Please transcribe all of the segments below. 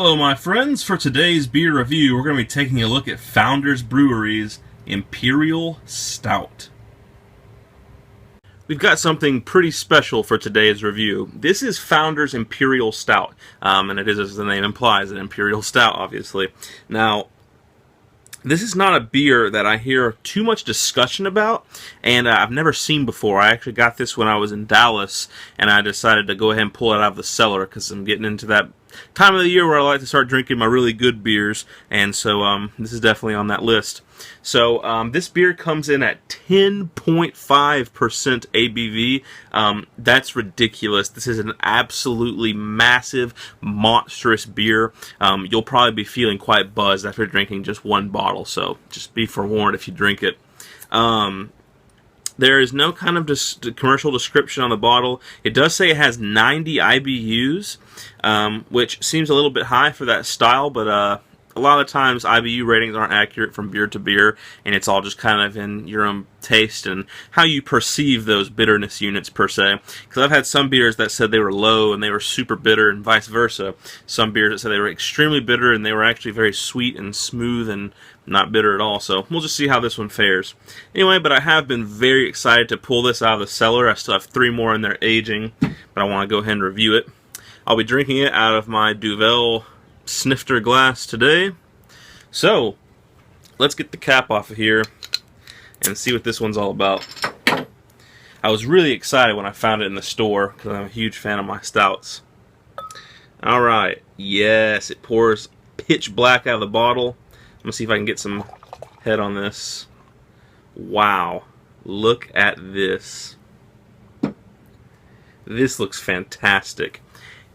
Hello my friends, for today's beer review we're going to be taking a look at Founders Brewery's Imperial Stout. We've got something pretty special for today's review. This is Founders Imperial Stout, and it is, as the name implies, an Imperial Stout, obviously. Now, this is not a beer that I hear too much discussion about, and I've never seen before. I actually got this when I was in Dallas, and I decided to go ahead and pull it out of the cellar because I'm getting into that time of the year where I like to start drinking my really good beers, and so this is definitely on that list. So this beer comes in at 10.5% ABV. That's ridiculous. This is an absolutely massive, monstrous beer. You'll probably be feeling quite buzzed after drinking just one bottle, so just be forewarned if you drink it. There is no kind of commercial description on the bottle. It does say it has 90 IBUs, which seems a little bit high for that style, but a lot of times IBU ratings aren't accurate from beer to beer, and it's all just kind of in your own taste and how you perceive those bitterness units per se. Because I've had some beers that said they were low and they were super bitter, and vice versa. Some beers that said they were extremely bitter and they were actually very sweet and smooth and not bitter at all. So we'll just see how this one fares. Anyway, but I have been very excited to pull this out of the cellar. I still have 3 more in there aging, but I want to go ahead and review it. I'll be drinking it out of my Duvel snifter glass today. So let's get the cap off of here and see what this one's all about. I was really excited when I found it in the store because I'm a huge fan of my stouts. Alright, yes, it pours pitch black out of the bottle. I'm gonna see if I can get some head on this. Wow, look at this. This looks fantastic.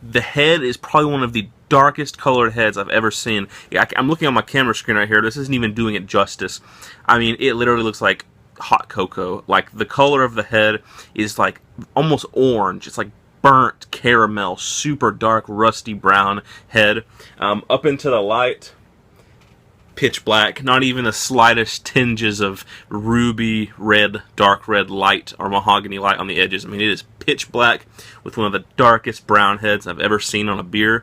The head is probably one of the darkest colored heads I've ever seen. Yeah, I'm looking on my camera screen right here. This isn't even doing it justice. I mean, it literally looks like hot cocoa. Like, the color of the head is like almost orange. It's like burnt caramel, super dark, rusty brown head. Up into the light, pitch black. Not even the slightest tinges of ruby red, dark red light or mahogany light on the edges. I mean, it is pitch black with one of the darkest brown heads I've ever seen on a beer.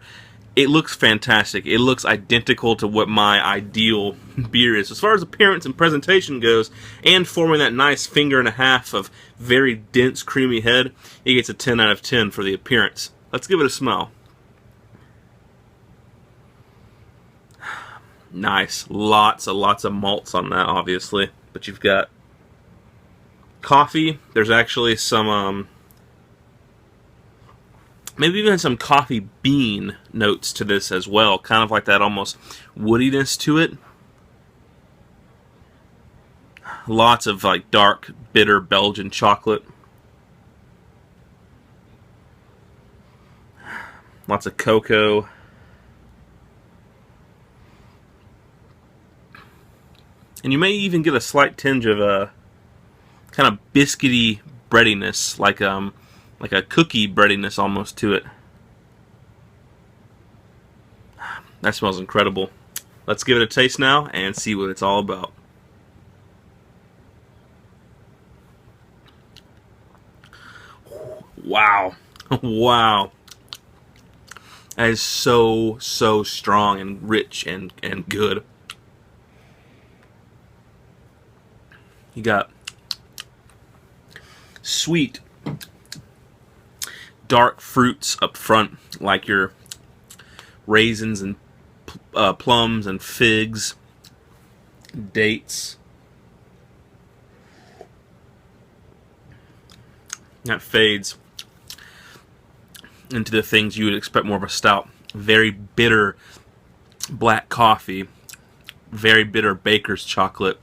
It looks fantastic. It looks identical to what my ideal beer is as far as appearance and presentation goes, and forming that nice finger and a half of very dense, creamy head. It gets a 10 out of 10 for the appearance. Let's give it a smell. Nice. Lots of malts on that, obviously. But you've got coffee. There's actually some maybe even some coffee bean notes to this as well. Kind of like that almost woodiness to it. Lots of like dark, bitter Belgian chocolate. Lots of cocoa. And you may even get a slight tinge of a kind of biscuity breadiness, like a cookie breadiness almost to it. That smells incredible. Let's give it a taste now and see what it's all about. Wow. Wow. That is so strong and rich and good. You got sweet, dark fruits up front, like your raisins and plums and figs, dates. That fades into the things you would expect more of a stout. Very bitter black coffee, very bitter baker's chocolate.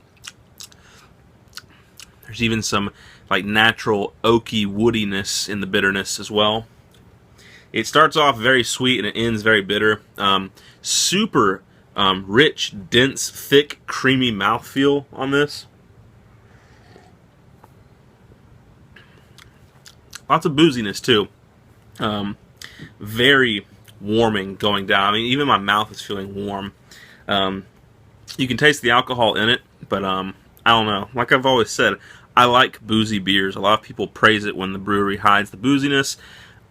There's even some like natural oaky woodiness in the bitterness as well. It starts off very sweet and it ends very bitter. Super rich, dense, thick, creamy mouthfeel on this. Lots of booziness too. Very warming going down. I mean, even my mouth is feeling warm. You can taste the alcohol in it, but I don't know. Like I've always said, I like boozy beers. A lot of people praise it when the brewery hides the booziness.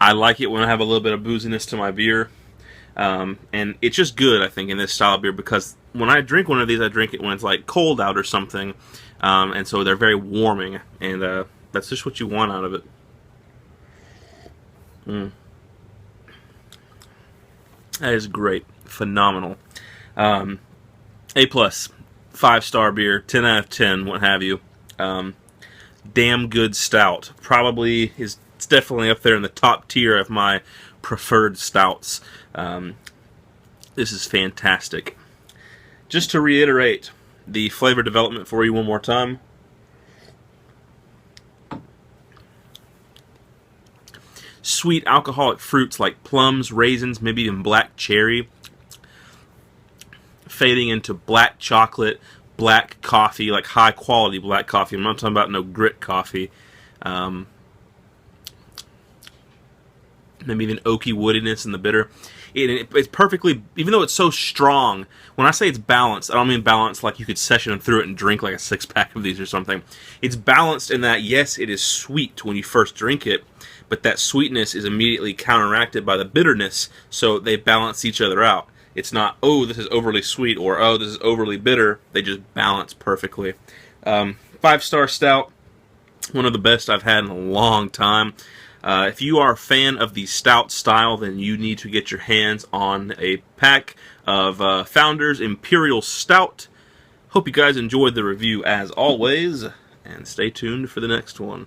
I like it when I have a little bit of booziness to my beer. And it's just good, I think, in this style of beer, because when I drink one of these, I drink it when it's like cold out or something, and so they're very warming, and that's just what you want out of it. That is great, phenomenal. A plus, 5-star beer, 10 out of 10, what have you. Damn good stout. Probably is, it's definitely up there in the top tier of my preferred stouts. This is fantastic. Just to reiterate the flavor development for you one more time. Sweet alcoholic fruits like plums, raisins, maybe even black cherry, fading into black chocolate, black coffee, like high quality black coffee. I'm not talking about no grit coffee. Maybe even oaky woodiness in the bitter. It's perfectly, even though it's so strong, when I say it's balanced, I don't mean balanced like you could session through it and drink like a 6-pack of these or something. It's balanced in that, yes, it is sweet when you first drink it, but that sweetness is immediately counteracted by the bitterness, so they balance each other out. It's not, oh, this is overly sweet, or oh, this is overly bitter. They just balance perfectly. 5-star stout, one of the best I've had in a long time. If you are a fan of the stout style, then you need to get your hands on a pack of Founders Imperial Stout. Hope you guys enjoyed the review as always, and stay tuned for the next one.